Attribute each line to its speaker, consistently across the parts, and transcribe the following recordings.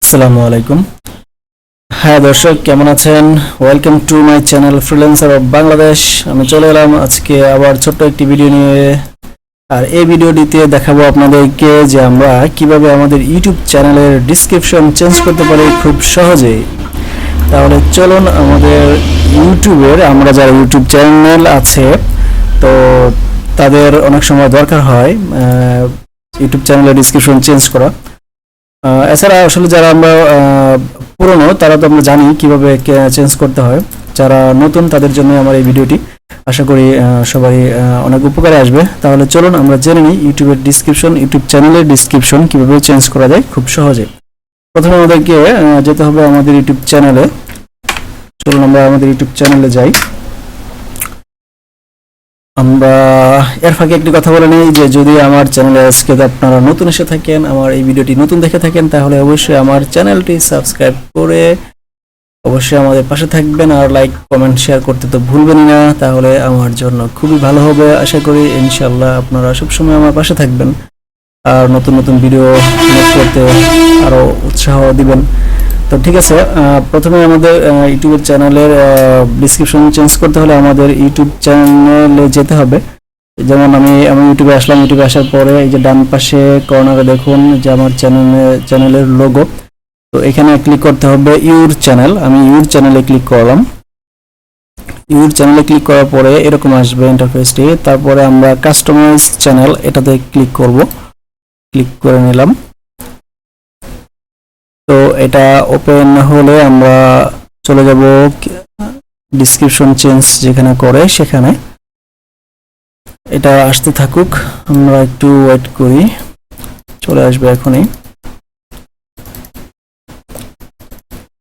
Speaker 1: আসসালামু আলাইকুম। হ্যাঁ দর্শক, কেমন আছেন? Welcome to my channel freelancer of Bangladesh. আমি চলে এলাম আজকে আবার ছোট্ট একটি ভিডিও নিয়ে। আর এই ভিডিওটিতে দেখাবো আপনাদেরকে যে আমরা কিভাবে আমাদের ইউটিউব চ্যানেলের ডিসক্রিপশন চেঞ্জ করতে পারি খুব সহজেই। তাহলে চলুন, আমাদের আমরা যারা ইউটিউব চ্যানেল আছে তো তাদের অনেক সময় দরকার হয় ইউটিউব চ্যানেলের ডিসক্রিপশন চেঞ্জ করা। এছাড়া আসলে যারা আমরা পুরনো তারা তো আমরা জানি কিভাবে চেঞ্জ করতে হয়। যারা নতুন তাদের জন্য আমার এই ভিডিওটি, আশা করি সবাই অনেক উপকারে আসবে। তাহলে চলুন আমরা জেনে নিই ইউটিউব চ্যানেলের ডিসক্রিপশন কিভাবে চেঞ্জ করা যায় খুব সহজে। প্রথমে আমাদেরকে যেতে হবে আমাদের ইউটিউব চ্যানেলে। চলুন আমরা আমাদের ইউটিউব চ্যানেলে যাই। আমরা এর ফাঁকে একটি কথা বলে নিই যে যদি আমার চ্যানেলে আজকে আপনারা নতুন এসে থাকেন, আমার এই ভিডিওটি নতুন দেখে থাকেন, তাহলে অবশ্যই আমার চ্যানেলটি সাবস্ক্রাইব করে অবশ্যই আমাদের পাশে থাকবেন। আর লাইক কমেন্ট শেয়ার করতে তো ভুলবেন না, তাহলে আমার জন্য খুবই ভালো হবে। আশা করি ইনশাল্লাহ আপনারা সবসময় আমার পাশে থাকবেন আর নতুন নতুন ভিডিও মেক করতে আরও উৎসাহ দিবেন। তো ঠিক আছে, প্রথমে আমাদের ইউটিউব চ্যানেলের ডিসক্রিপশন চেঞ্জ করতে হলে আমাদের ইউটিউব চ্যানেলে যেতে হবে। যেমন আমি ইউটিউবে আসলাম। ইউটিউবে আসার পরে এই যে ডান পাশে কর্নারে দেখুন যে আমার চ্যানেলের লোগো। তো এখানে ক্লিক করতে হবে ইউর চ্যানেল। আমি ইউর চ্যানেলে ক্লিক করলাম। ইউর চ্যানেলে ক্লিক করার পরে এরকম আসবে ইন্টারফেসটি। তারপরে আমরা কাস্টমাইজ চ্যানেল এটাতে ক্লিক করব। ক্লিক করে নিলাম। তো এটা ওপেন হলে আমরা চলে যাব ডিসক্রিপশন চেঞ্জ যেখানে করে সেখানে। এটা আসতে থাকুক, আমরা একটু ওয়েট করি, চলে আসবে এখনই।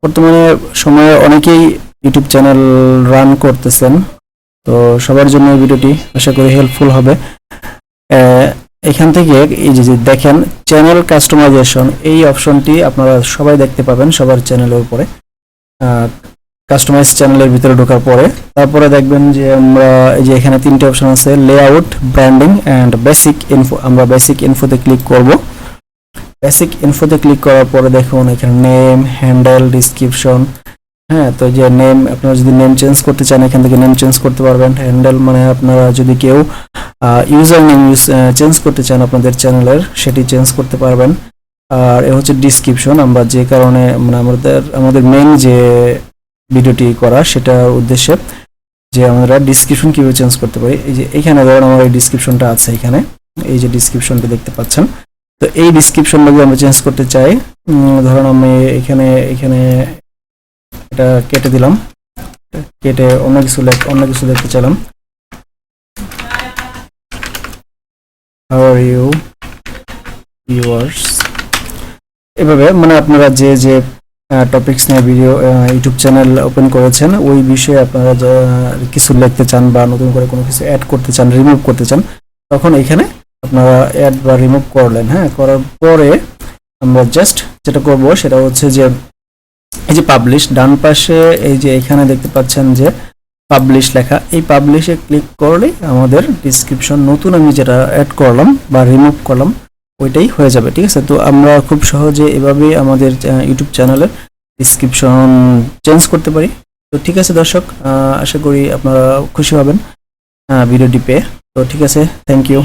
Speaker 1: বর্তমানে সময়ে অনেকেই ইউটিউব চ্যানেল রান করতেছেন, তো সবার জন্য এই ভিডিওটি আশা করি হেল্পফুল হবে। এখান থেকে এই যে দেখেন চ্যানেল কাস্টমাইজেশন, এই অপশনটি আপনারা সবাই দেখতে পাবেন সবার চ্যানেলের উপরে। কাস্টমাইজ চ্যানেলের ভিতরে ঢোকার পরে তারপরে দেখবেন যে আমরা এই যে এখানে তিনটে অপশন আছে, layout, branding and basic info. আমরা বেসিক ইনফোতে ক্লিক করব। বেসিক ইনফোতে ক্লিক করার পরে দেখুন এখানে নেম, হ্যান্ডেল, ডিসক্রিপশন। হ্যাঁ, তো যে নেম, আপনারা যদি নেম চেঞ্জ করতে চান এখান থেকে নেম চেঞ্জ করতে পারবেন। হ্যান্ডেল মানে আপনারা যদি কেউ ইউজার নেম চেঞ্জ করতে চান আপনাদের চ্যানেলের, সেটি চেঞ্জ করতে পারবেন। আর এ হচ্ছে ডিসক্রিপশন, আমরা যে কারণে মানে আমাদের মেইন যে ভিডিওটি করা সেটার উদ্দেশ্যে যে আমরা ডিসক্রিপশন কিভাবে চেঞ্জ করতে পারি। এই যে এখানে ধরুন আমার এই ডিসক্রিপশনটা আছে, এখানে এই যে ডিসক্রিপশনটা দেখতে পাচ্ছেন। তো এই ডিসক্রিপশনটাকে আমরা চেঞ্জ করতে চাই। ধরুন আমি এখানে এটা কেটে দিলাম, কেটে অন্য কিছু লিখতে চাইলাম। How are you viewers? এভাবে মানে আপনারা যে যে টপিকস নিয়ে ভিডিও ইউটিউব চ্যানেল ওপেন করেছেন ওই বিষয়ে আপনারা কিছু লিখতে চান বা নতুন করে কোনো কিছু অ্যাড করতে চান, রিমুভ করতে চান, তখন এখানে আপনারা অ্যাড বা রিমুভ করলেন। হ্যাঁ, করার পরে আমরা জাস্ট যেটা করব সেটা হচ্ছে যে এই যে পাবলিশ, ডান পাশে এই যে এখানে দেখতে পাচ্ছেন যে পাবলিশ লেখা, এই পাবলিশে ক্লিক করলেই আমাদের ডিসক্রিপশন নতুন আমি যেটা অ্যাড করলাম বা রিমুভ করলাম ওইটাই হয়ে যাবে। ঠিক আছে, তো আমরা খুব সহজে এভাবেই আমাদের ইউটিউব চ্যানেলের ডিসক্রিপশন চেঞ্জ করতে পারি। তো ঠিক আছে দর্শক, আশা করি আপনারা খুশি হবেন ভিডিওটি পেয়ে। তো ঠিক আছে, থ্যাংক ইউ।